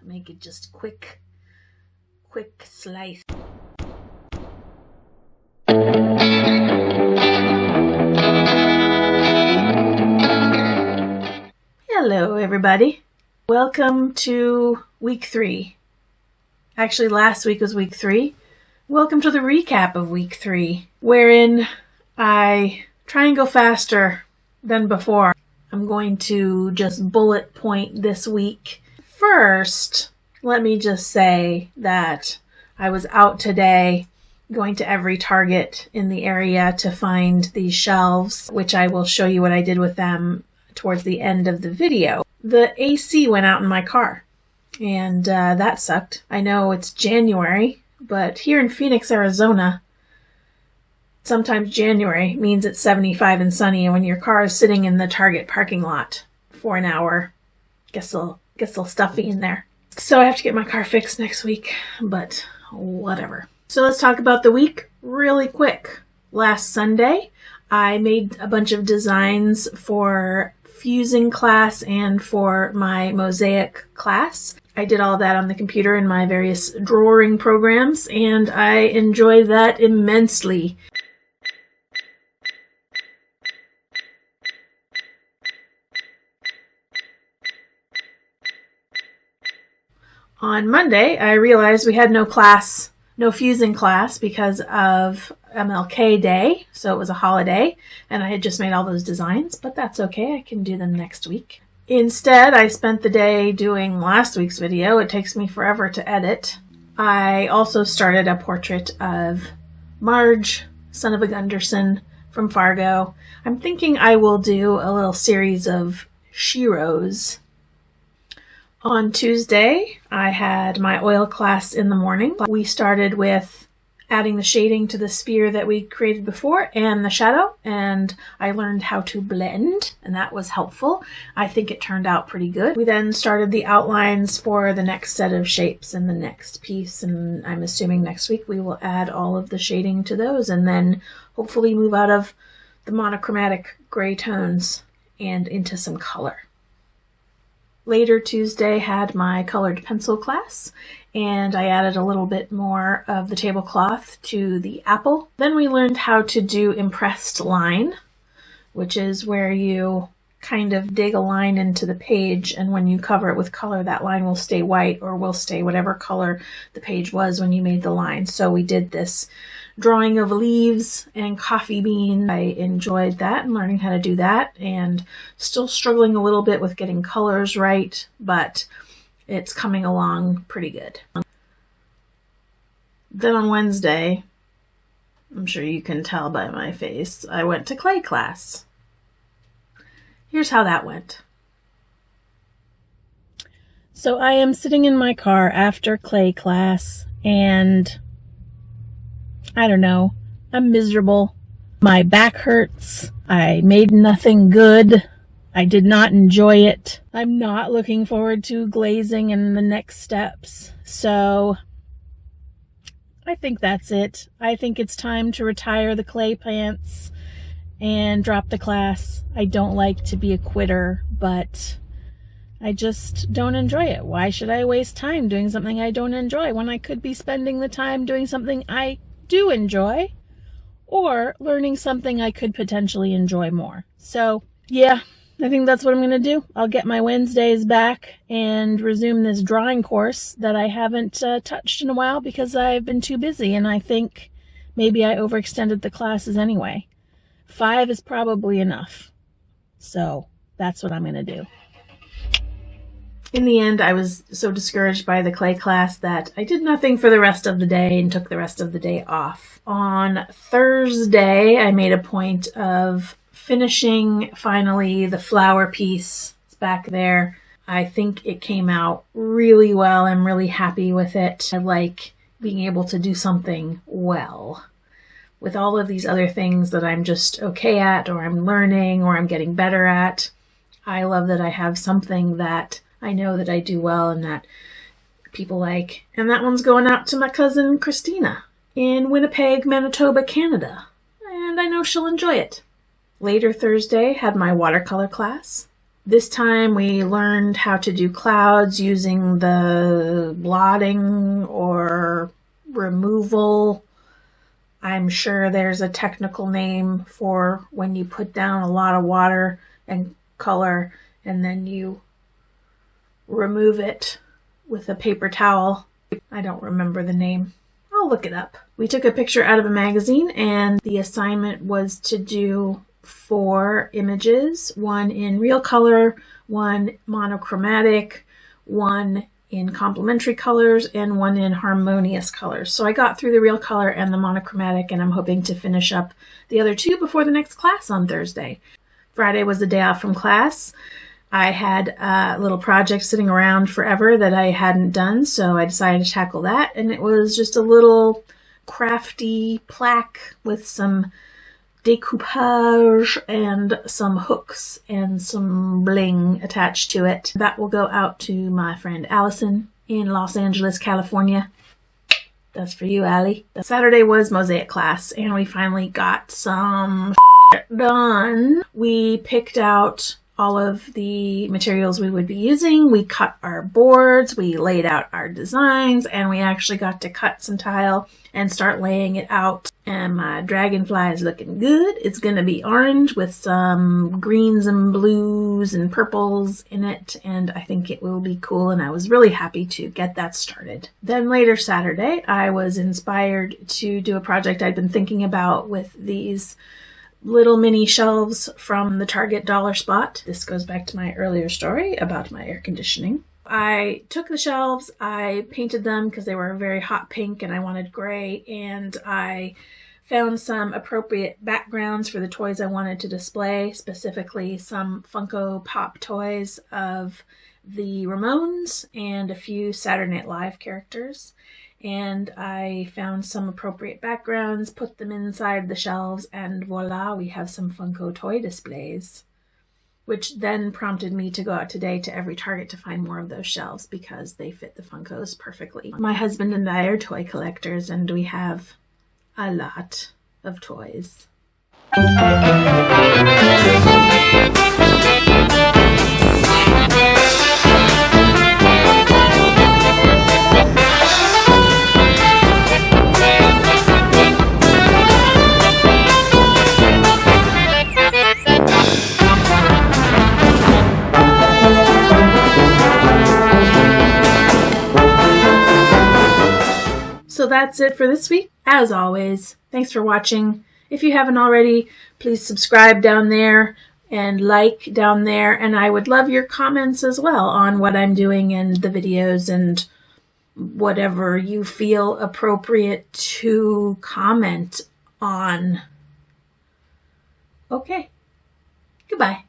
make it just quick slice. Hello everybody. Welcome to week 3. Actually, last week was week 3. Welcome to the recap of week 3, wherein I try and go faster than before. I'm going to just bullet point this week. First, let me just say that I was out today going to every Target in the area to find these shelves, which I will show you what I did with them towards the end of the video. The AC went out in my car, and that sucked. I know it's January, but here in Phoenix, Arizona, sometimes January means it's 75 and sunny, and when your car is sitting in the Target parking lot for an hour, gets a little stuffy in there. So I have to get my car fixed next week, but whatever. So let's talk about the week really quick. Last Sunday, I made a bunch of designs for fusing class and for my mosaic class. I did all that on the computer in my various drawing programs, and I enjoyed that immensely. On Monday, I realized we had no fusing class because of MLK Day, so it was a holiday, and I had just made all those designs, but that's okay, I can do them next week. Instead, I spent the day doing last week's video. It takes me forever to edit. I also started a portrait of Marge, son of a Gunderson, from Fargo. I'm thinking I will do a little series of Shiros. On Tuesday, I had my oil class in the morning. We started with adding the shading to the sphere that we created before and the shadow, and I learned how to blend, and that was helpful. I think it turned out pretty good. We then started the outlines for the next set of shapes in the next piece, and I'm assuming next week we will add all of the shading to those and then hopefully move out of the monochromatic gray tones and into some color. Later Tuesday had my colored pencil class, and I added a little bit more of the tablecloth to the apple. Then we learned how to do impressed line, which is where you kind of dig a line into the page, and when you cover it with color, that line will stay white or will stay whatever color the page was when you made the line. So we did this drawing of leaves and coffee bean. I enjoyed that and learning how to do that, and still struggling a little bit with getting colors right, but it's coming along pretty good. Then on Wednesday, I'm sure you can tell by my face, I went to clay class. Here's how that went. So I am sitting in my car after clay class, and I don't know, I'm miserable. My back hurts. I made nothing good. I did not enjoy it. I'm not looking forward to glazing and the next steps. So I think that's it. I think it's time to retire the clay pants and drop the class. I don't like to be a quitter, but I just don't enjoy it. Why should I waste time doing something I don't enjoy when I could be spending the time doing something I do enjoy or learning something I could potentially enjoy more? So yeah, I think that's what I'm going to do. I'll get my Wednesdays back and resume this drawing course that I haven't touched in a while because I've been too busy, and I think maybe I overextended the classes anyway. 5 is probably enough. So that's what I'm going to do. In the end, I was so discouraged by the clay class that I did nothing for the rest of the day and took the rest of the day off. On Thursday, I made a point of finishing finally the flower piece. It's back there. I think it came out really well. I'm really happy with it. I like being able to do something well. With all of these other things that I'm just okay at, or I'm learning, or I'm getting better at, I love that I have something that I know that I do well and that people like. And that one's going out to my cousin Christina in Winnipeg, Manitoba, Canada. And I know she'll enjoy it. Later Thursday had my watercolor class. This time we learned how to do clouds using the blotting or removal. I'm sure there's a technical name for when you put down a lot of water and color and then you remove it with a paper towel. I don't remember the name. I'll look it up. We took a picture out of a magazine and the assignment was to do 4 images, one in real color, one monochromatic, one in complementary colors, and one in harmonious colors. So I got through the real color and the monochromatic, and I'm hoping to finish up the other 2 before the next class on Thursday. Friday was the day off from class. I had a little project sitting around forever that I hadn't done, so I decided to tackle that, and it was just a little crafty plaque with some decoupage and some hooks and some bling attached to it. That will go out to my friend Allison in Los Angeles, California. That's for you, Allie. Saturday was mosaic class, and we finally got some done. We picked out all of the materials we would be using. We cut our boards, we laid out our designs, and we actually got to cut some tile and start laying it out. And my dragonfly is looking good. It's going to be orange with some greens and blues and purples in it, and I think it will be cool, and I was really happy to get that started. Then later Saturday, I was inspired to do a project I'd been thinking about with these little mini shelves from the Target dollar spot. This goes back to my earlier story about my air conditioning. I took the shelves, I painted them because they were a very hot pink and I wanted gray, and I found some appropriate backgrounds for the toys I wanted to display, specifically some Funko Pop toys of the Ramones and a few Saturday Night Live characters. And I found some appropriate backgrounds, put them inside the shelves, and voila, we have some Funko toy displays, which then prompted me to go out today to every Target to find more of those shelves because they fit the Funkos perfectly. My husband and I are toy collectors, and we have a lot of toys. So that's it for this week. As always, thanks for watching. If you haven't already, please subscribe down there and like down there. And I would love your comments as well on what I'm doing in the videos and whatever you feel appropriate to comment on. Okay, goodbye.